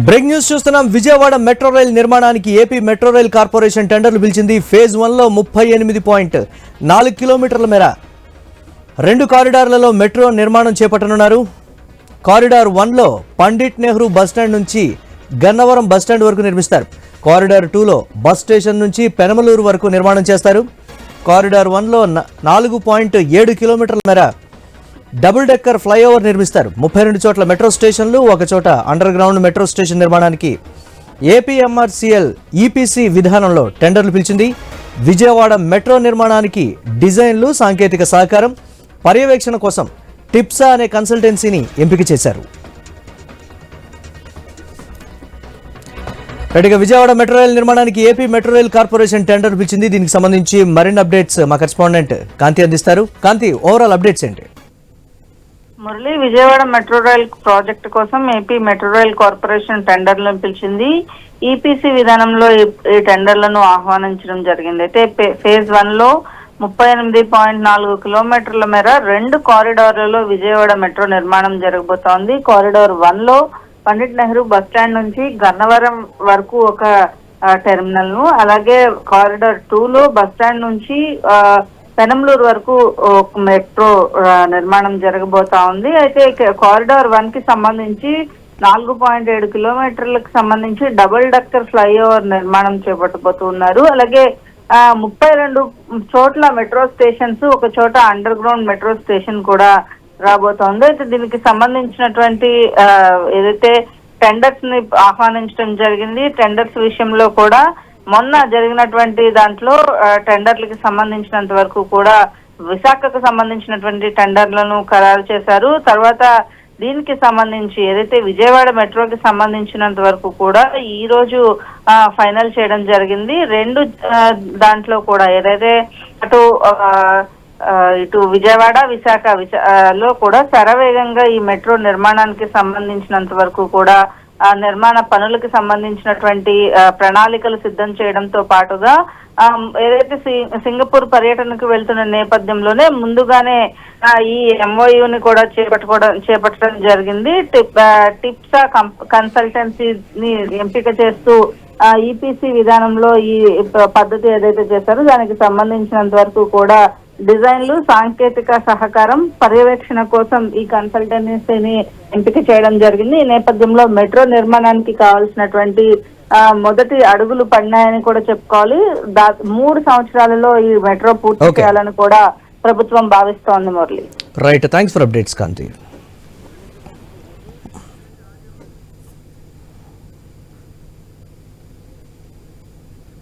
Break news చూస్తున్నాం. Vijayawada metro rail నిర్మాణానికి AP metro rail corporation టెండర్లు పిలిచింది. ఫేజ్ 1లో 38.4 కిలోమీటర్ల మేర 2 కారిడార్లలో మెట్రో నిర్మాణం చేపట్టనున్నారు. కారిడార్ 1లో పండిట్ నెహ్రూ బస్టాండ్ నుంచి గన్నవరం బస్టాండ్ వరకు నిర్మిస్తారు. కారిడార్ 2లో బస్ స్టేషన్ నుంచి పెనమలూరు వరకు నిర్మాణం చేస్తారు. కారిడార్ 1లో 4.7 కిలోమీటర్ల మేర డబుల్ డెక్కర్ ఫ్లైఓవర్ నిర్మిస్తారు. 32 చోట్ల మెట్రో స్టేషన్లు, ఒక చోట అండర్ గ్రౌండ్ మెట్రో స్టేషన్ నిర్మాణానికి ఏపీఎంఆర్సీఎల్ ఈపీసీ విధానంలో టెండర్లు పిలిచింది. విజయవాడ మెట్రో నిర్మాణానికి డిజైన్లు, సాంకేతిక సహకారం, పర్యవేక్షణ కోసం టిప్సా అనే కన్సల్టెన్సీని ఎంపిక చేశారు. రెడ్డిగా విజయవాడ మెట్రో రైల్ నిర్మాణానికి AP metro rail corporation tender పిలిచింది. దీనికి సంబంధించి మరిన్ని అప్డేట్స్ మా కరెస్పాండెంట్ కాంతి అందిస్తారు. కాంతి, ఓవరాల్ అప్డేట్స్ ఏంటి? Murali, Vijayawada metro rail project కోసం ఏపీ మెట్రో రైల్ కార్పొరేషన్ టెండర్లను పిలిచింది. ఈపీసీ విధానంలో ఈ టెండర్లను ఆహ్వానించడం జరిగింది. అయితే ఫేజ్ 1లో 38.4 కిలోమీటర్ల మేర 2 కారిడార్లలో విజయవాడ మెట్రో నిర్మాణం జరగబోతోంది. కారిడార్ 1లో పండిట్ నెహ్రూ బస్టాండ్ నుంచి గన్నవరం వరకు ఒక టెర్మినల్ ను, అలాగే కారిడార్ 2లో బస్టాండ్ నుంచి పెనమలూరు వరకు మెట్రో నిర్మాణం జరగబోతా ఉంది. అయితే కారిడార్ 1కి సంబంధించి 4.7 కిలోమీటర్లకు సంబంధించి డబుల్ డక్కర్ ఫ్లైఓవర్ నిర్మాణం చేపట్టబోతున్నారు. అలాగే 32 చోట్ల మెట్రో స్టేషన్స్, ఒక చోట అండర్ గ్రౌండ్ మెట్రో స్టేషన్ కూడా రాబోతోంది. అయితే దీనికి సంబంధించినటువంటి ఏదైతే టెండర్స్ ని ఆహ్వానించడం జరిగింది. టెండర్స్ విషయంలో కూడా మొన్న జరిగినటువంటి దాంట్లో టెండర్లకి సంబంధించినంత వరకు కూడా విశాఖకు సంబంధించినటువంటి టెండర్లను ఖరారు చేశారు. తర్వాత దీనికి సంబంధించి ఏదైతే విజయవాడ మెట్రోకి సంబంధించినంత వరకు కూడా ఈ రోజు ఫైనల్ చేయడం జరిగింది. 2 దాంట్లో కూడా ఏదైతే ఇటు విజయవాడ, విశాఖలో కూడా శరవేగంగా ఈ మెట్రో నిర్మాణానికి సంబంధించినంత వరకు కూడా నిర్మాణ పనులకు సంబంధించినటువంటి ప్రణాళికలు సిద్ధం చేయడంతో పాటుగా ఏదైతే సింగపూర్ పర్యటనకు వెళ్తున్న నేపథ్యంలోనే ముందుగానే ఈ ఎంఓయూని కూడా చేపట్టడం జరిగింది. టిప్సా కన్సల్టెన్సీని ఎంపిక చేస్తూ ఈపీసీ విధానంలో ఈ పద్ధతి ఏదైతే చేశారో దానికి సంబంధించినంత వరకు కూడా డిజైన్లు, సాంకేతిక సహకారం, పర్యవేక్షణ కోసం ఈ కన్సల్టెన్సీని ఎంపిక చేయడం జరిగింది. ఈ నేపథ్యంలో మెట్రో నిర్మాణానికి కావాల్సినటువంటి మొదటి అడుగులు పడినాయని కూడా చెప్పుకోవాలి. 3 సంవత్సరాలలో ఈ మెట్రో పూర్తి చేయాలని కూడా ప్రభుత్వం భావిస్తోంది. Murali, right, thanks for updates Kanthi.